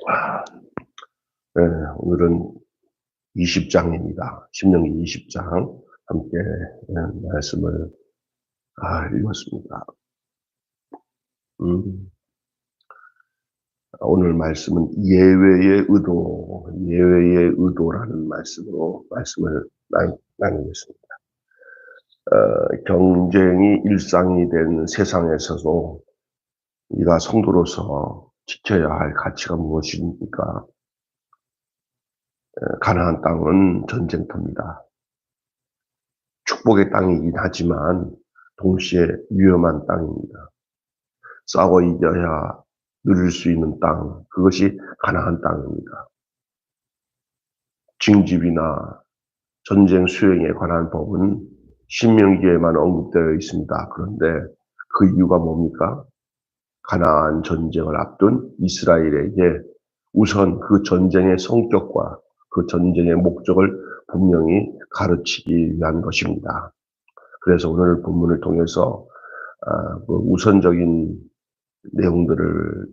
네, 오늘은 20장입니다. 신명기 20장 함께 말씀을 읽었습니다. 오늘 말씀은 예외의 의도라는 말씀으로 말씀을 나누겠습니다. 경쟁이 일상이 된 세상에서도 우리가 성도로서 지켜야 할 가치가 무엇입니까? 가나안 땅은 전쟁터입니다. 축복의 땅이긴 하지만 동시에 위험한 땅입니다. 싸워 이겨야 누릴 수 있는 땅, 그것이 가나안 땅입니다. 징집이나 전쟁 수행에 관한 법은 신명기에만 언급되어 있습니다. 그런데 그 이유가 뭡니까? 가나안 전쟁을 앞둔 이스라엘에게 우선 그 전쟁의 성격과 그 전쟁의 목적을 분명히 가르치기 위한 것입니다. 그래서 오늘 본문을 통해서 그 우선적인 내용들을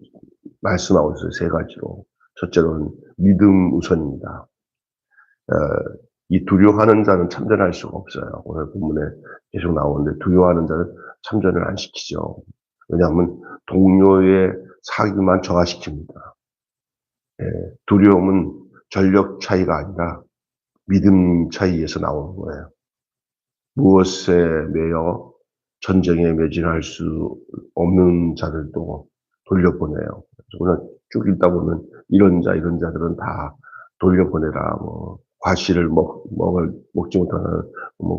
말씀하고 있어요. 세 가지로. 첫째로는 믿음 우선입니다. 이 두려워하는 자는 참전할 수가 없어요. 오늘 본문에 계속 나오는데 두려워하는 자는 참전을 안 시키죠. 왜냐하면 동료의 사기만 저하시킵니다. 두려움은 전력 차이가 아니라 믿음 차이에서 나오는 거예요. 무엇에 매여 전쟁에 매진할 수 없는 자들도 돌려보내요. 오늘 쭉 읽다 보면 이런 자들은 다 돌려보내라. 과실을 먹지 못하는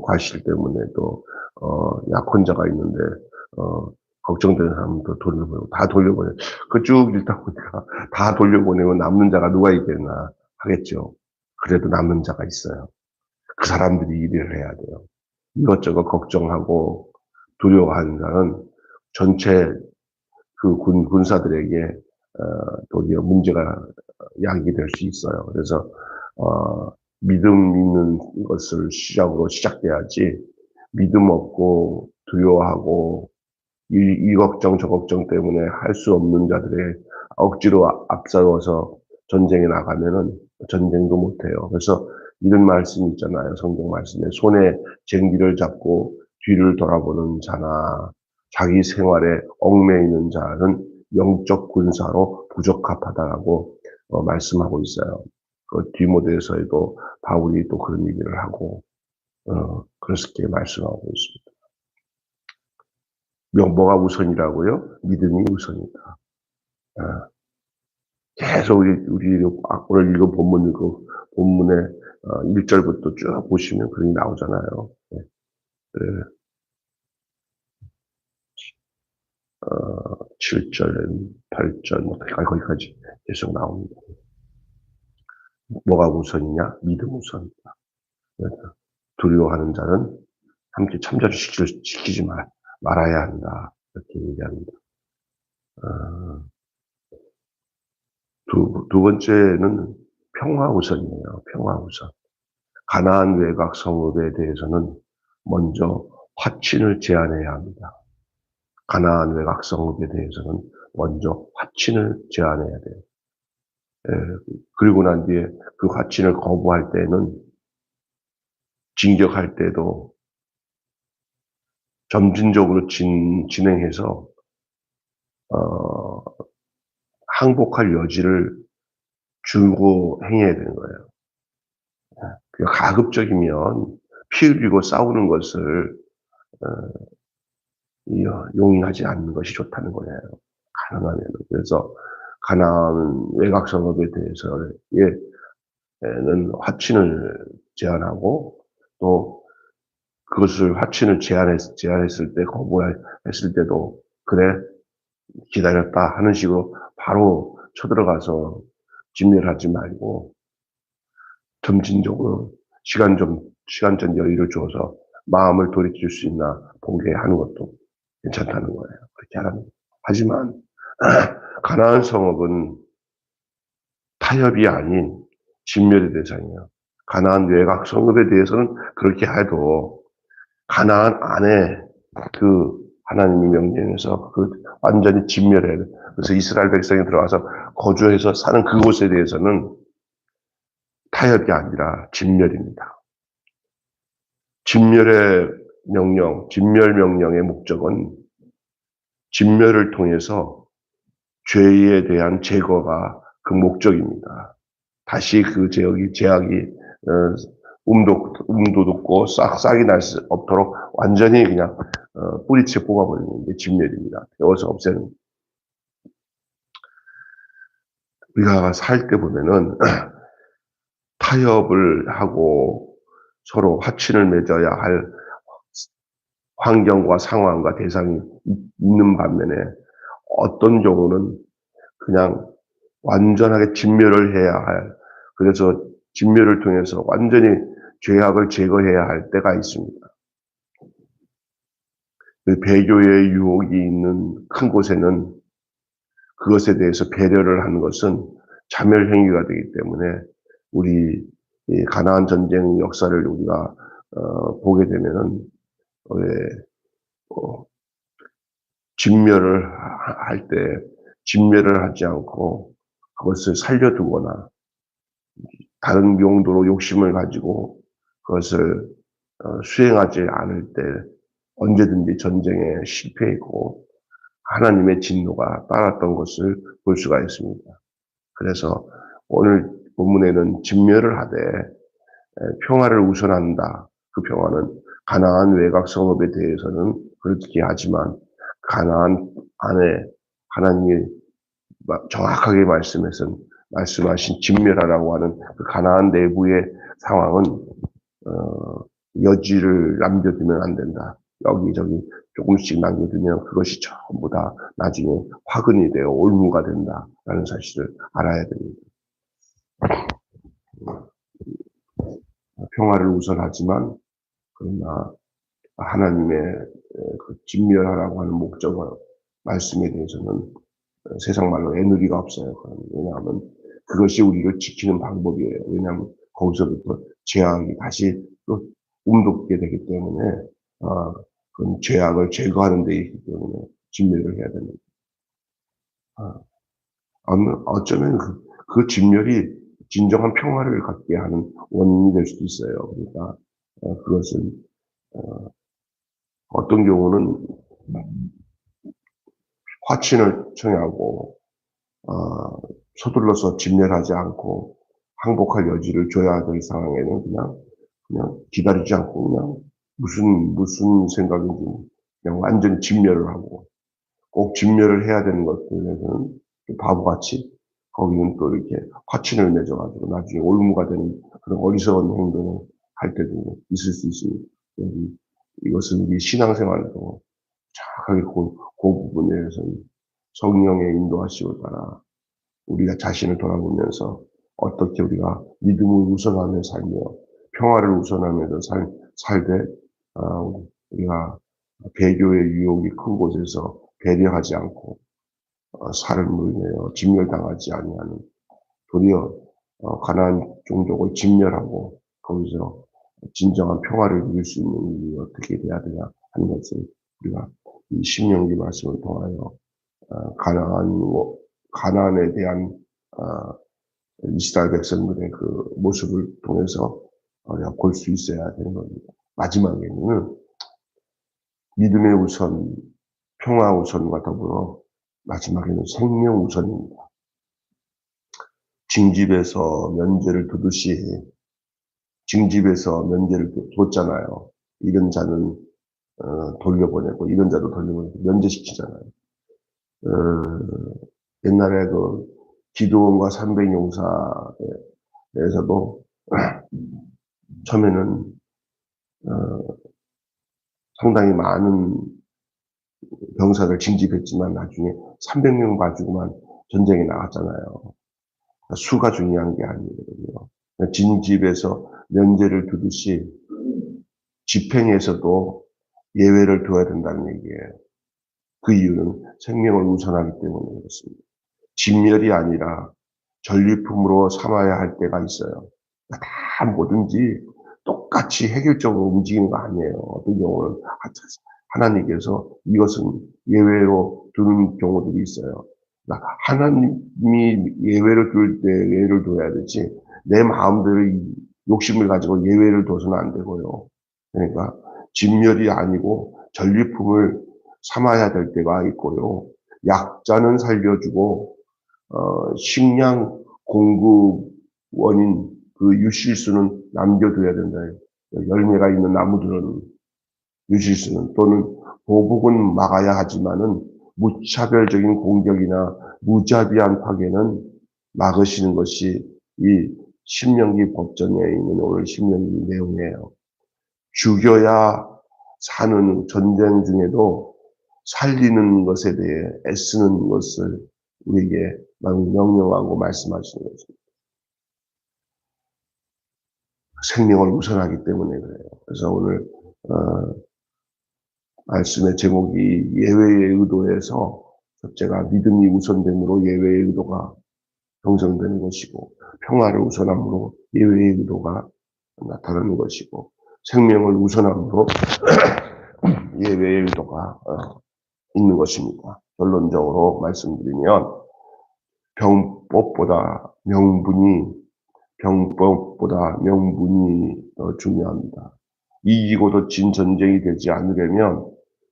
과실 때문에 또 약혼자가 있는데 걱정되는 사람도 돌려보내고 다 돌려보내. 그 쭉 읽다 보니까 다 돌려보내면 남는 자가 누가 있겠나 하겠죠. 그래도 남는 자가 있어요. 그 사람들이 일을 해야 돼요. 이것저것 걱정하고 두려워하는 자는 전체 그 군사들에게 도리어 문제가 야기될 수 있어요. 그래서 믿음 있는 것을 시작돼야지 믿음 없고 두려워하고 이 걱정 저 걱정 때문에 할 수 없는 자들의 억지로 앞세워서 전쟁에 나가면은 전쟁도 못해요. 그래서 이런 말씀 있잖아요. 성경 말씀에 손에 쟁기를 잡고 뒤를 돌아보는 자나 자기 생활에 얽매이는 자는 영적 군사로 부적합하다라고 말씀하고 있어요. 그 디모데서에도 바울이 또 그런 얘기를 하고 그렇게 말씀하고 있습니다. 뭐가 우선이라고요? 믿음이 우선이다. 계속 우리 오늘 읽은 본문의 1절부터 쭉 보시면 그런 게 나오잖아요. 7절, 8절, 거기까지 계속 나옵니다. 뭐가 우선이냐? 믿음 우선이다. 두려워하는 자는 함께 참전시키지 말아야 한다. 이렇게 얘기합니다. 두 번째는 평화 우선이에요. 평화 우선. 가나안 외곽 성읍에 대해서는 먼저 화친을 제안해야 합니다. 가나안 외곽 성읍에 대해서는 먼저 화친을 제안해야 돼요. 그리고 난 뒤에 그 화친을 거부할 때는 진격할 때도 점진적으로 진행해서 항복할 여지를 주고 행해야 되는 거예요. 가급적이면 피 흘리고 싸우는 것을 용인하지 않는 것이 좋다는 거예요. 가능하면. 그래서 가나안 외곽 성읍에 대해서는 화친을 제안하고 또 그것을 화친을 제안했을 때 거부했을 때도 그래 기다렸다 하는 식으로 바로 쳐들어가서 진멸하지 말고 점진적으로 시간적 여유를 줘서 마음을 돌이킬 수 있나 보게 하는 것도 괜찮다는 거예요. 그렇게 하라는. 하지만 가나안 성읍은 타협이 아닌 진멸의 대상이에요. 가나안 외곽 성읍에 대해서는 그렇게 해도 가나안 안에 그 하나님의 명령에서 그 완전히 진멸해야 돼. 그래서 이스라엘 백성이 들어가서 거주해서 사는 그곳에 대해서는 타협이 아니라 진멸입니다. 진멸의 명령, 진멸 명령의 목적은 진멸을 통해서 죄에 대한 제거가 그 목적입니다. 다시 그 제약이 움도 돋고 싹이 날 수 없도록 완전히 그냥 뿌리채 뽑아버리는 게 진멸입니다. 태워서 없애는. 우리가 살 때 보면은 타협을 하고 서로 화친을 맺어야 할 환경과 상황과 대상이 있는 반면에 어떤 경우는 그냥 완전하게 진멸을 해야 할, 그래서 진멸을 통해서 완전히 죄악을 제거해야 할 때가 있습니다. 배교의 유혹이 있는 큰 곳에는 그것에 대해서 배려를 하는 것은 자멸 행위가 되기 때문에 우리 이 가나안 전쟁 역사를 우리가 보게 되면은 왜 진멸을 할 때 진멸을 하지 않고 그것을 살려두거나 다른 용도로 욕심을 가지고 그것을 수행하지 않을 때 언제든지 전쟁에 실패했고 하나님의 진노가 따랐던 것을 볼 수가 있습니다. 그래서 오늘 본문에는 진멸을 하되 평화를 우선한다. 그 평화는 가나안 외곽 성읍에 대해서는 그렇게 하지만 가나안 안에 하나님이 정확하게 말씀하신 진멸하라고 하는 그 가나안 내부의 상황은 여지를 남겨두면 안 된다. 여기저기 조금씩 남겨두면 그것이 전부 다 나중에 화근이 되어 올무가 된다라는 사실을 알아야 됩니다. 평화를 우선하지만 그러나 하나님의 그 진멸하라고 하는 목적과 말씀에 대해서는 세상 말로 애누리가 없어요. 왜냐하면 그것이 우리를 지키는 방법이에요. 왜냐하면 거기서부터 죄악이 다시 또 움돋게 되기 때문에 그건 죄악을 제거하는 데 있기 때문에 진멸을 해야 됩니다. 어쩌면 그 진멸이 진정한 평화를 갖게 하는 원인이 될 수도 있어요. 그러니까 그것은 어떤 경우는 화친을 청하고 서둘러서 진멸하지 않고 항복할 여지를 줘야 될 상황에는 그냥 기다리지 않고 그냥 무슨 생각인지 그냥 완전히 진멸을 하고 꼭 진멸을 해야 되는 것들에서는 바보같이 거기는 또 이렇게 화친을 맺어가지고 나중에 올무가 되는 그런 어리석은 행동을 할 때도 있을 수 있습니다. 이것은 우리 신앙생활도 정확하게 그 부분에 대해서 성령의 인도하심을 따라 우리가 자신을 돌아보면서 어떻게 우리가 믿음을 우선하며 살며 평화를 우선하면서 살되 우리가 배교의 유혹이 큰 곳에서 배려하지 않고 삶을 내어 진멸당하지 아니하는 도리어 가나안 종족을 진멸하고 거기서 진정한 평화를 누릴 수 있는 일이 어떻게 돼야 되냐 하는 것을 우리가 이 신명기 말씀을 통하여 가나안에 대한 이스라엘 백성들의 그 모습을 통해서 우리가 볼 수 있어야 되는 겁니다. 마지막에는 믿음의 우선, 평화 우선과 더불어 마지막에는 생명 우선입니다. 징집에서 면제를 두듯이 징집에서 면제를 뒀잖아요. 이런 자는 돌려보내고 이런 자도 돌려보내고 면제시키잖아요. 옛날에 그 기드온과 300용사에서도 처음에는 상당히 많은 병사를 징집했지만 나중에 300명 가지고만 전쟁에 나갔잖아요. 수가 중요한 게 아니거든요. 징집에서 면제를 두듯이 집행에서도 예외를 둬야 된다는 얘기예요. 그 이유는 생명을 우선하기 때문에 그렇습니다. 진멸이 아니라 전리품으로 삼아야 할 때가 있어요. 다 뭐든지 똑같이 획일적으로 움직이는 거 아니에요. 어떤 경우는 하나님께서 이것은 예외로 두는 경우들이 있어요. 그러니까 하나님이 예외를 둘 때 예외를 둬야 되지, 내 마음대로 이 욕심을 가지고 예외를 둬서는 안 되고요. 그러니까 진멸이 아니고 전리품을 삼아야 될 때가 있고요. 약자는 살려주고 식량 공급원인 그 유실수는 남겨둬야 된다. 열매가 있는 나무들은 유실수는, 또는 보복은 막아야 하지만은 무차별적인 공격이나 무자비한 파괴는 막으시는 것이 이 신명기 법전에 있는 오늘 신명기 내용이에요. 죽여야 사는 전쟁 중에도 살리는 것에 대해 애쓰는 것을 우리에게 명령하고 말씀하시는 것입니다. 생명을 우선하기 때문에 그래요. 그래서 오늘 말씀의 제목이 예외의 의도에서, 첫째가 믿음이 우선됨으로 예외의 의도가 형성되는 것이고, 평화를 우선함으로 예외의 의도가 나타나는 것이고, 생명을 우선함으로 예외의 의도가 있는 것입니다. 결론적으로 말씀드리면 병법보다 명분이 더 중요합니다. 이기고도 진 전쟁이 되지 않으려면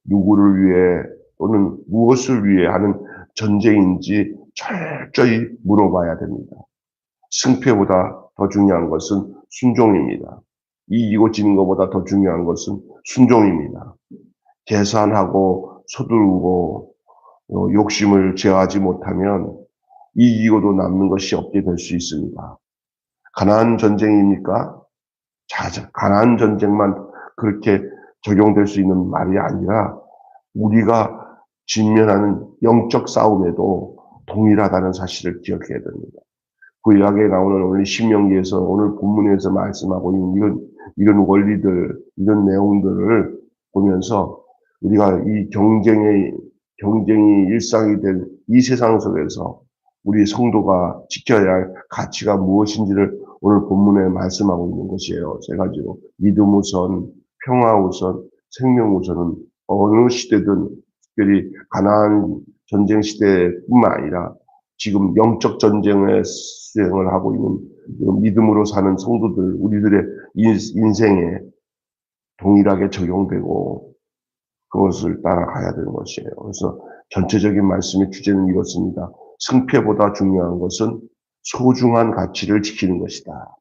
누구를 위해 또는 무엇을 위해 하는 전쟁인지 철저히 물어봐야 됩니다. 승패보다 더 중요한 것은 순종입니다. 이기고 지는 것보다 더 중요한 것은 순종입니다. 계산하고 서두르고 욕심을 제어하지 못하면 이기고도 남는 것이 없게 될 수 있습니다. 가나안 전쟁입니까? 가나안 전쟁만 그렇게 적용될 수 있는 말이 아니라 우리가 직면하는 영적 싸움에도 동일하다는 사실을 기억해야 됩니다. 구약에 나오는 오늘 신명기에서 오늘 본문에서 말씀하고 있는 이런 원리들, 이런 내용들을 보면서 우리가 이 경쟁이 일상이 된 이 세상 속에서 우리 성도가 지켜야 할 가치가 무엇인지를 오늘 본문에 말씀하고 있는 것이에요. 세 가지로. 믿음 우선, 평화 우선, 생명 우선은 어느 시대든, 특별히 가나안 전쟁 시대뿐만 아니라 지금 영적 전쟁에 수행을 하고 있는 믿음으로 사는 성도들, 우리들의 인생에 동일하게 적용되고 그것을 따라가야 되는 것이에요. 그래서 전체적인 말씀의 주제는 이렇습니다. 승패보다 중요한 것은 소중한 가치를 지키는 것이다.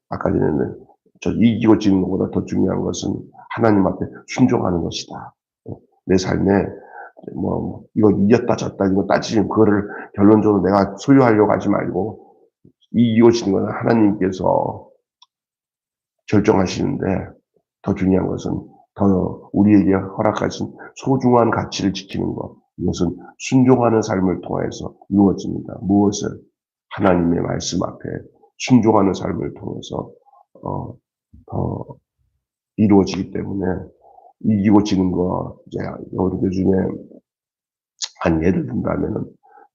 아까 전에는 이기고 지는 것보다 더 중요한 것은 하나님 앞에 순종하는 것이다. 내 삶에 이거 이겼다 졌다 이거 따지면 그거를 결론적으로 내가 소유하려고 하지 말고, 이기고 지는 것은 하나님께서 결정하시는데, 더 중요한 것은 더 우리에게 허락하신 소중한 가치를 지키는 것, 이것은 순종하는 삶을 통해서 이루어집니다. 무엇을? 하나님의 말씀 앞에 순종하는 삶을 통해서 더 이루어지기 때문에, 이기고 지는 거, 이제 여러분들 중에 한 예를 든다면은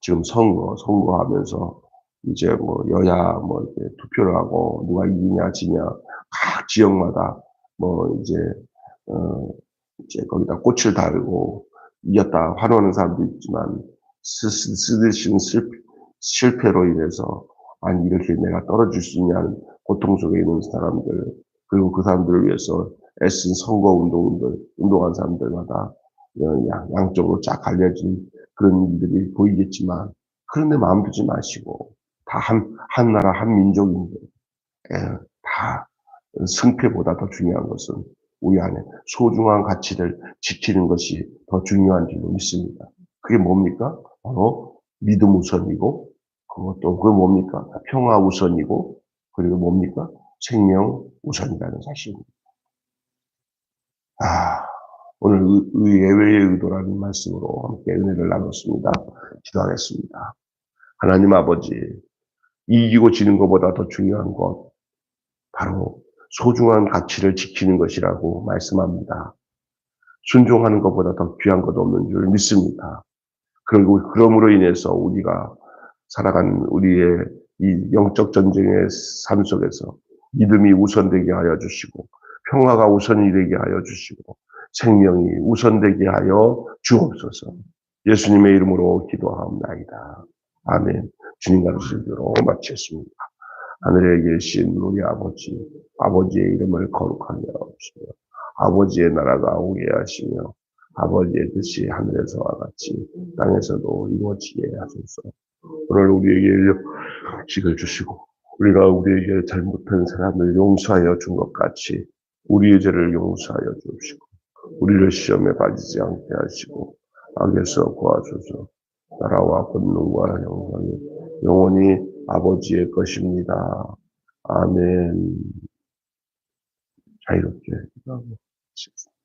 지금 선거하면서 이제 여야 이렇게 투표를 하고 누가 이기냐 지냐 각 지역마다 이제 거기다 꽃을 달고 이겼다 환호하는 사람도 있지만 쓰듯이 실패로 인해서 아니 이렇게 내가 떨어질 수 있냐는 고통 속에 있는 사람들, 그리고 그 사람들을 위해서 애쓴 선거 운동한 사람들마다 양쪽으로 쫙 갈려진 그런 일들이 보이겠지만, 그런데 마음 두지 마시고 다 한 나라 한 민족인데 다 승패보다 더 중요한 것은 우리 안에 소중한 가치를 지키는 것이 더 중요한 줄로 믿습니다. 그게 뭡니까? 바로 믿음 우선이고, 그게 뭡니까? 평화 우선이고, 그리고 뭡니까? 생명 우선이라는 사실입니다. 오늘 예외의 의도라는 말씀으로 함께 은혜를 나눴습니다. 기도하겠습니다. 하나님 아버지, 이기고 지는 것보다 더 중요한 것, 바로 소중한 가치를 지키는 것이라고 말씀합니다. 순종하는 것보다 더 귀한 것 없는 줄 믿습니다. 그리고 그럼으로 인해서 우리가 살아가는 우리의 이 영적 전쟁의 삶 속에서 믿음이 우선되게 하여 주시고, 평화가 우선이 되게 하여 주시고, 생명이 우선되게 하여 주옵소서. 예수님의 이름으로 기도하옵나이다. 아멘. 주님 가르치시기로 마치겠습니다. 하늘에 계신 우리 아버지, 아버지의 이름을 거룩하게 하옵시며 아버지의 나라가 오게 하시며 아버지의 뜻이 하늘에서와 같이 땅에서도 이루어지게 하소서. 오늘 우리에게 식을 주시고 우리가 우리에게 잘못한 사람을 용서하여 준 것 같이 우리의 죄를 용서하여 주시고 우리를 시험에 빠지지 않게 하시고 악에서 구하소서. 나라와 권능과 영광이 영원히 아버지의 것입니다. 아멘. 자유롭게 기도하고 싶습니다.